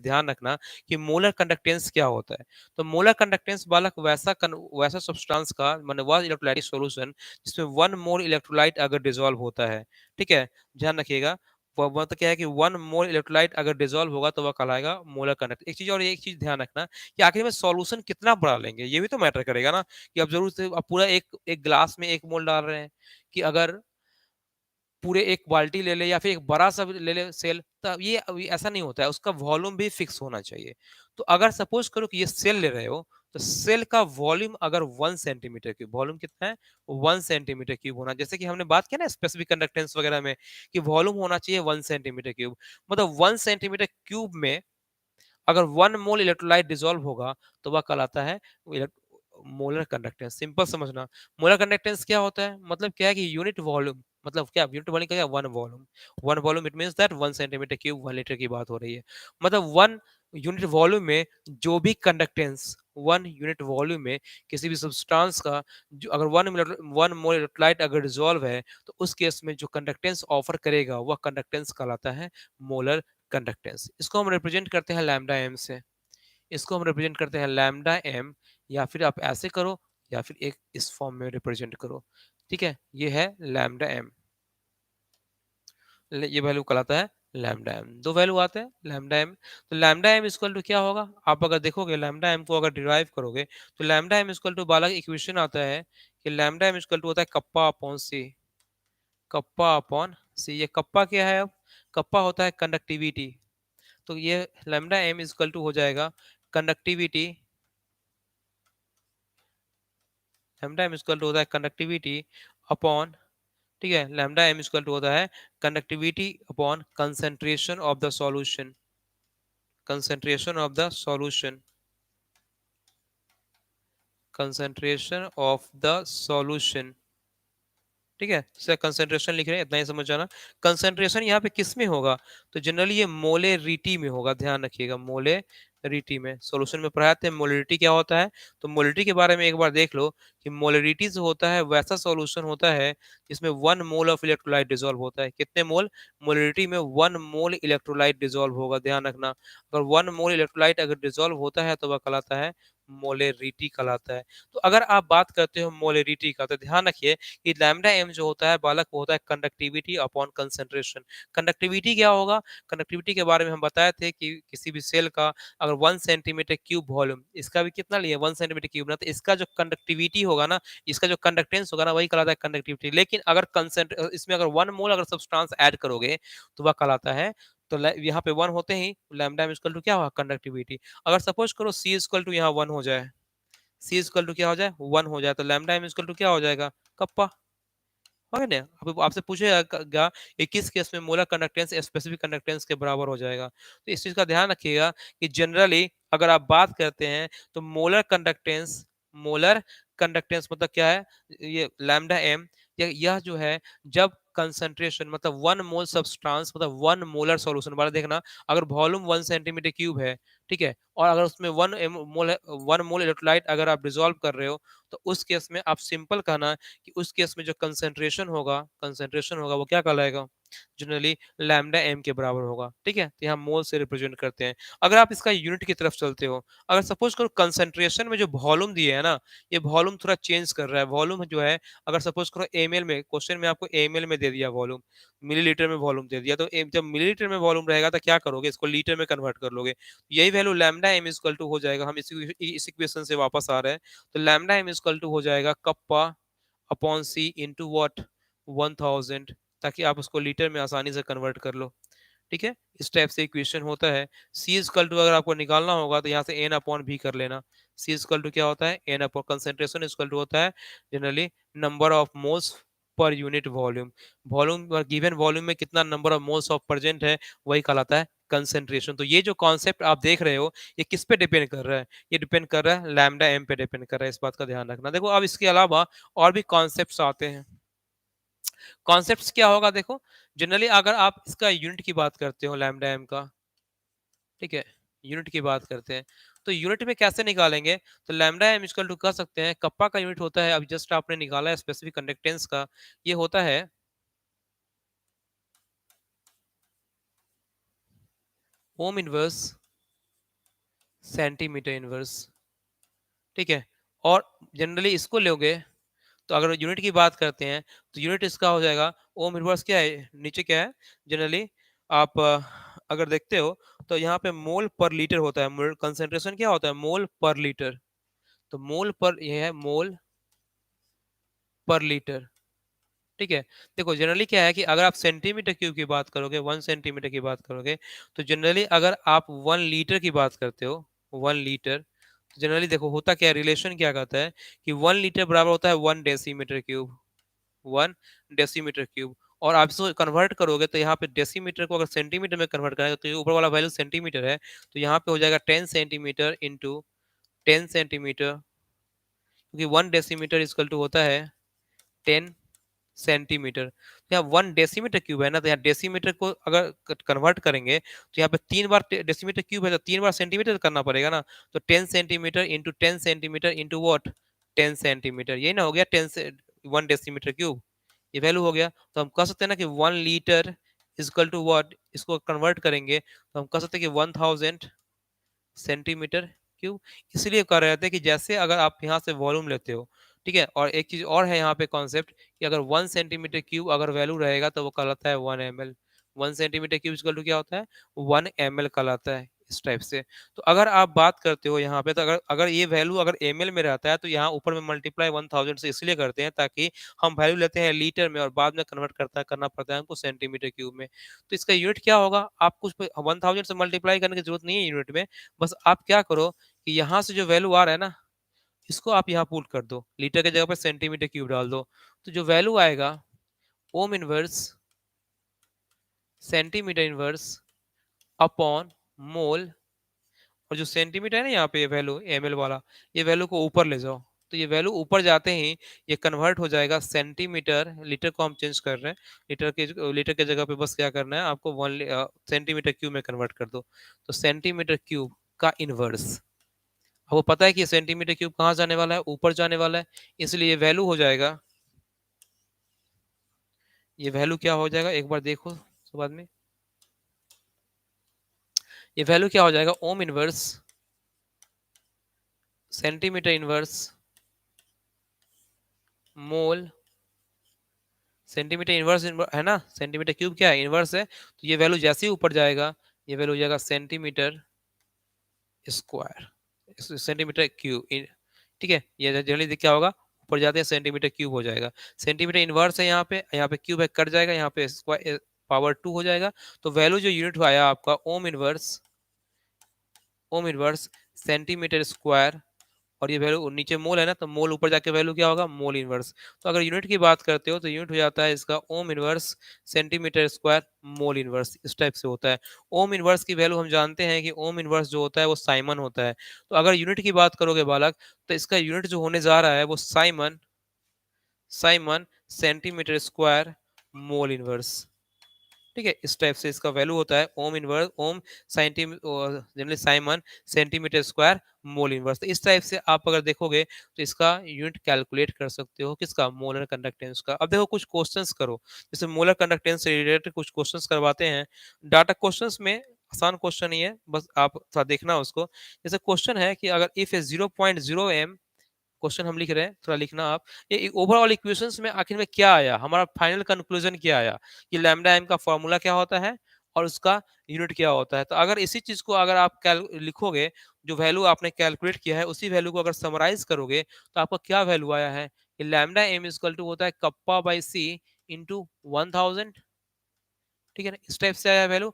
ध्यान रखना कि मोलर कंडक्टेंस क्या होता है। तो मोलर कंडक्टेंस बालक वैसा सब्सटेंस का माने वह इलेक्ट्रोलाइटिक सॉल्यूशन जिसमें 1 मोल इलेक्ट्रोलाइट अगर डिसॉल्व होता है, ठीक है? ध्यान रखिएगा, वह तो क्या है कि 1 मोल इलेक्ट्रोलाइट अगर डिसॉल्व होगा तो वह कहलाएगा मोलर कंडक्ट। एक चीज़ ध्यान रखना कि आखिर में सॉल्यूशन कितना बड़ा लेंगे, ये भी तो मैटर करेगा ना कि अब ज़रूर से अब पूरा एक एक ग्लास में 1 मोल डाल रहे हैं कि अगर पूरे एक बाल्टी ले ले या फिर एक बड़ा सा भी ले ले सेल, तब ये अभी ऐसा नहीं होता है, उसका वॉल्यूम भी फिक्स होना चाहिए। तो अगर सपोज करो कि ये सेल ले रहे हो, तो सेल का वॉल्यूम अगर 1 सेंटीमीटर क्यूब, वॉल्यूम कितना है 1 सेंटीमीटर क्यूब होना, जैसे कि हमने बात किया ना स्पेसिफिक कंडक्टेंस वगैरह में कि वॉल्यूम होना चाहिए 1 सेंटीमीटर क्यूब, मतलब 1 सेंटीमीटर क्यूब में अगर 1 मोल इलेक्ट्रोलाइट डिसॉल्व होगा तो वह कहलाता है मोलर कंडक्टेंस। सिंपल समझना, मोलर कंडक्टेंस क्या होता है, मतलब क्या है कि यूनिट वॉल्यूम, मतलब क्या यूनिट वॉल्यूम क्या, 1 volume, 1 volume it means that 1 centimetre cube 1 litre की बात हो रही है, मतलब 1 यूनिट वॉल्यूम में जो भी कंडक्टेंस 1 यूनिट वॉल्यूम में किसी भी सब्सटेंस का जो अगर 1 मोल इलेक्ट्रोलाइट अगर डिसॉल्व है तो उस केस में जो कंडक्टेंस ऑफर करेगा वह कंडक्टेंस कहलाता है मोलर कंडक्टेंस। इसको हम रिप्रेजेंट करते हैं लैम्डा एम से, इसको हम रिप्रेजेंट करते हैं लैम्डा एम, या फिर आप ऐसे करो या फिर एक इस फॉर्म में रिप्रेजेंट करो, ठीक है? ये है लैम्डा एम, ये वैल्यू कहलाता है लैम्डा एम। दो वैल्यू आते हैं लैम्डा एम, तो लैम्डा एम इक्वल टू क्या होगा, आप अगर देखोगे लैम्डा एम को अगर डिराइव करोगे तो लैम्डा एम इक्वल टू बालक इक्वेशन आता है कि लैम्डा एम इक्वल टू होता है कप्पा अपॉन सी, कप्पा अपॉन सी। ये कप्पा क्या है, अब कप्पा होता है कंडक्टिविटी, तो ये लैम्डा एम इक्वल टू हो जाएगा conductivity, lambda M equal to होता है कंडक्टिविटी अपॉन, ठीक है, लैम्डा एम इक्वल टू होता है conductivity upon concentration of the solution, concentration of the solution, concentration of the solution, ठीक है? सर कंसंट्रेशन लिख रहे हैं, इतना ही समझ जाना। कंसंट्रेशन यहाँ पे किस में होगा, तो जनरली ये मोलेरिटी में होगा, ध्यान रखिएगा मोलेरिटी में। सॉल्यूशन में पढ़ाए थे मोलेरिटी क्या होता है, तो मोलेरिटी के बारे में एक बार देख लो कि मोलेरिटी जो होता है वैसा सॉल्यूशन होता है जिसमें 1 मोल ऑफ इलेक्ट्रोलाइट डिसॉल्व होता है। कितने मोल, मोलेरिटी में 1 मोल इलेक्ट्रोलाइट डिसॉल्व होगा, ध्यान रखना। अगर 1 मोल इलेक्ट्रोलाइट अगर डिसॉल्व होता है तो वह कहलाता है मोलेरिटी कहलाता है। तो अगर आप बात करते हो मोलेरिटी का तो ध्यान रखिए कि लैम्डा एम जो होता है बालक वो होता है कंडक्टिविटी अपॉन कंसंट्रेशन। कंडक्टिविटी क्या होगा, कंडक्टिविटी के बारे में हम बताए थे कि किसी भी सेल का अगर 1 सेंटीमीटर क्यूब वॉल्यूम, इसका भी कितना लिए 1 सेंटीमीटर क्यूब ना, तो इसका जो कंडक्टिविटी होगा ना, इसका जो कंडक्टेंस होगा ना वही कहलाता है कंडक्टिविटी। लेकिन अगर इसमें अगर 1 मोल अगर सब्सटेंस ऐड करोगे तो वह कहलाता है, तो यहाँ पे 1 होते ही लैम्डा इक्वल टू क्या होगा कंडक्टिविटी। अगर सपोज करो सी इक्वल टू यहाँ 1 हो जाए, सी इक्वल टू क्या हो जाए 1 हो जाए, तो लैम्डा इक्वल टू क्या हो जाएगा कप्पा, हो गया ना। अब आपसे पूछेगा कि किस केस में मोलर कंडक्टेंस स्पेसिफिक कंडक्टेंस के बराबर हो जाएगा, तो इस चीज का ध्यान रखिएगा कि जनरली अगर आप बात करते हैं तो मोलर कंडक्टेंस मतलब क्या है, ये लैम्डा एम, यह जो है जब कंसंट्रेशन मतलब 1 मोल सब्सटेंस मतलब 1 मोलर सॉल्यूशन वाला देखना, अगर वॉल्यूम 1 सेंटीमीटर क्यूब है, ठीक है, और अगर उसमें 1 मोल इलेक्ट्रोलाइट अगर आप डिसॉल्व कर रहे हो, तो उस केस में आप सिंपल कहना कि उस केस में जो कंसंट्रेशन होगा वो क्या कहलाएगा, जनरली लैम्डा एम के बराबर होगा, ठीक है? तो यहाँ मोल से रिप्रेजेंट करते हैं। अगर आप इसका यूनिट की तरफ चलते हो, अगर सपोज करो कंसंट्रेशन में जो वॉल्यूम दिए है ना, ये वॉल्यूम थोड़ा चेंज कर रहा है। वॉल्यूम जो है अगर सपोज करो एमएल में, क्वेश्चन में आपको एमएल में दे दिया वॉल्यूम, मिलीलीटर में वॉल्यूम दे दिया, तो जब मिलीलीटर में वॉल्यूम रहेगा तो क्या करोगे, इसको लीटर में कन्वर्ट कर लोगे। यही value lambda M equal to हो जाएगा, हम इस इक्वेशन से वापस आ रहे हैं, तो लैम्डा एम इक्वल टू हो जाएगा kappa upon C into what 1000, ताकि आप उसको लीटर में आसानी से कन्वर्ट कर लो, ठीक है? इस टाइप से इक्वेशन होता है। सी इक्वल टू अगर आपको निकालना होगा तो यहाँ से एन अपॉन भी कर लेना। सी इक्वल टू क्या होता है, N upon concentration equal to होता है जनरली नंबर ऑफ मोल्स पर unit volume, volume given volume में कितना number of moles of present है वही कहलाता है कंसेंट्रेशन। तो ये जो कॉन्सेप्ट आप देख रहे हो ये किस पे डिपेंड कर रहा है, ये डिपेंड कर रहा है लैम्डा एम पे डिपेंड कर रहा है, इस बात का ध्यान रखना। देखो अब इसके अलावा और भी कॉन्सेप्ट्स आते हैं। कॉन्सेप्ट्स क्या होगा देखो, जनरली अगर आप इसका यूनिट की बात करते हो लैम्डा एम का, ठीक है, यूनिट की बात करते हैं तो यूनिट में कैसे निकालेंगे, तो लैम्डा एम इक्वल टू कह सकते हैं कप्पा का यूनिट होता है, अभी जस्ट आपने निकाला है स्पेसिफिक कंडक्टेंस का, ये होता है ओम इनवर्स सेंटीमीटर इनवर्स, ठीक है। और जनरली इसको लोगे तो अगर यूनिट की बात करते हैं तो यूनिट इसका हो जाएगा ओम इनवर्स क्या है, नीचे क्या है जनरली आप अगर देखते हो तो यहाँ पे मोल पर लीटर होता है, कंसंट्रेशन क्या होता है, मोल पर लीटर। तो मोल पर ये है मोल पर लीटर, ठीक है। देखो जनरली क्या है कि अगर आप सेंटीमीटर क्यूब की बात करोगे, 1 सेंटीमीटर की बात करोगे, तो जनरली अगर आप 1 लीटर की बात करते हो, 1 लीटर, तो जनरली देखो होता क्या है, रिलेशन क्या कहता है कि 1 लीटर बराबर होता है 1 डेसीमीटर क्यूब, 1 डेसीमीटर क्यूब। और आप इसको कन्वर्ट करोगे तो यहाँ पे डेसीमीटर को अगर सेंटीमीटर में कन्वर्ट करेंगे तो ये ऊपर वाला वैल्यू सेंटीमीटर है, तो यहाँ पे हो जाएगा 10 सेंटीमीटर इंटू 10 सेंटीमीटर, क्योंकि 1 डेसीमीटर इक्वल टू होता है 10 सेंटीमीटर। तो यहाँ 1 डेसीमीटर क्यूब है ना, तो यहाँ डेसीमीटर को अगर कन्वर्ट करेंगे तो यहाँ पे 3 बार डेसीमीटर क्यूब है तो 3 बार सेंटीमीटर करना पड़ेगा ना। तो 10 centimetre into 10 centimetre into 10 centimetre, यही ना हो गया 1 डेसीमीटर क्यूब, ये वैल्यू हो गया। तो हम कह सकते हैं ना कि 1 लीटर इजकल टू वॉट, इसको कन्वर्ट करेंगे तो हम कह सकते हैं कि 1000 सेंटीमीटर क्यूब। इसलिए कर रहे थे कि जैसे अगर आप यहाँ से वॉल्यूम लेते हो, ठीक है। और एक चीज और है यहाँ पे कॉन्सेप्ट कि अगर 1 सेंटीमीटर क्यूब अगर वैल्यू रहेगा तो वो कहलाता है 1 ml। 1 centimetre cube equal to क्या होता है, 1 ml कहलाता है, इस टाइप से। तो अगर आप बात करते हो यहाँ पे तो अगर अगर ये वैल्यू अगर ml में रहता है तो यहाँ ऊपर में मल्टीप्लाई 1000 से इसलिए करते हैं ताकि हम वैल्यू लेते हैं लीटर में और बाद में कन्वर्ट करना पड़ता है हमको सेंटीमीटर क्यूब में। तो इसका यूनिट क्या होगा, आप कुछ 1000 से मल्टीप्लाई करने की जरूरत नहीं है यूनिट में। बस आप क्या करो कि यहाँ से जो वैल्यू आ रहा है ना, इसको आप यहाँ पुट कर दो, लीटर की जगह पर सेंटीमीटर क्यूब डाल दो, तो जो वैल्यू आएगा ohm inverse centimetre inverse upon mole, और जो सेंटीमीटर है ना यहाँ पे ये वैल्यू एमएल वाला, ये वैल्यू को ऊपर ले जाओ। तो ये वैल्यू ऊपर जाते ही ये कन्वर्ट हो जाएगा सेंटीमीटर, लीटर को हम चेंज कर रहे हैं, लीटर के जगह पे बस क्या करना है आपको, 1 सेंटीमीटर क्यूब में कन्वर्ट कर दो। तो सेंटीमीटर क्यूब का इनवर्स, आपको पता है कि सेंटीमीटर क्यूब कहाँ जाने वाला है, ऊपर जाने वाला है, इसलिए ये वैल्यू हो जाएगा, ये वैल्यू क्या हो जाएगा एक बार देखो उसके बाद में, ये वैल्यू क्या हो जाएगा, ओम इनवर्स सेंटीमीटर इनवर्स मोल, सेंटीमीटर इनवर्स है ना, सेंटीमीटर क्यूब क्या है, इनवर्स है, तो ये वैल्यू जैसे ही ऊपर जाएगा ये वैल्यू हो जाएगा सेंटीमीटर स्क्वायर, सेंटीमीटर क्यूब, ठीक है। ये जनरली क्या होगा, ऊपर जाते हैं सेंटीमीटर क्यूब हो जाएगा, सेंटीमीटर इनवर्स है यहाँ पे क्यूब है कट जाएगा, यहाँ पे स्क्वायर पावर 2 हो जाएगा। तो वैल्यू जो यूनिट आया आपका ओम इनवर्स सेंटीमीटर स्क्वायर, और ये वैल्यू नीचे मोल है ना, तो मोल ऊपर जाके वैल्यू क्या होगा, मोल इनवर्स। तो अगर यूनिट की बात करते हो तो यूनिट हो जाता है इसका ohm inverse centimetre square mole inverse, इस टाइप से होता है। ओम इनवर्स की वैल्यू हम जानते हैं कि ओम इनवर्स जो होता है वो साइमन होता है। तो अगर यूनिट की बात करोगे बालक, तो इसका यूनिट जो होने जा रहा है वो siemens siemens centimetre square mole inverse, ठीक है। इस टाइप से इसका वैल्यू होता है ohm inverse ohm generally siemens centimetre square mole inverse. तो इस टाइप से आप अगर देखोगे तो इसका यूनिट कैलकुलेट कर सकते हो किसका, मोलर कंडक्टेंस का। अब देखो कुछ क्वेश्चंस करो, जैसे मोलर कंडक्टेंस से रिलेटेड कुछ क्वेश्चंस करवाते हैं, डाटा क्वेश्चंस में आसान क्वेश्चन ही है, बस आप थोड़ा देखना उसको। जैसे क्वेश्चन है कि अगर इफ ए 0.0 m, क्वेश्चन हम लिख रहे हैं, थोड़ा लिखना आप, ये ओवरऑल इक्वेशंस में आखिर में क्या आया, हमारा फाइनल कंक्लूजन क्या आया, कि लैम्डा एम का फॉर्मूला क्या होता है और उसका यूनिट क्या होता है। तो अगर इसी चीज को अगर आप लिखोगे, जो वैल्यू आपने कैलकुलेट किया है उसी वैल्यू को अगर समराइज करोगे तो आपका क्या वैल्यू आया है, कि लैम्डा एम इक्वल टू होता है कप्पा बाई सी इंटू 1000, ठीक है ना, इस टाइप से आया वैल्यू।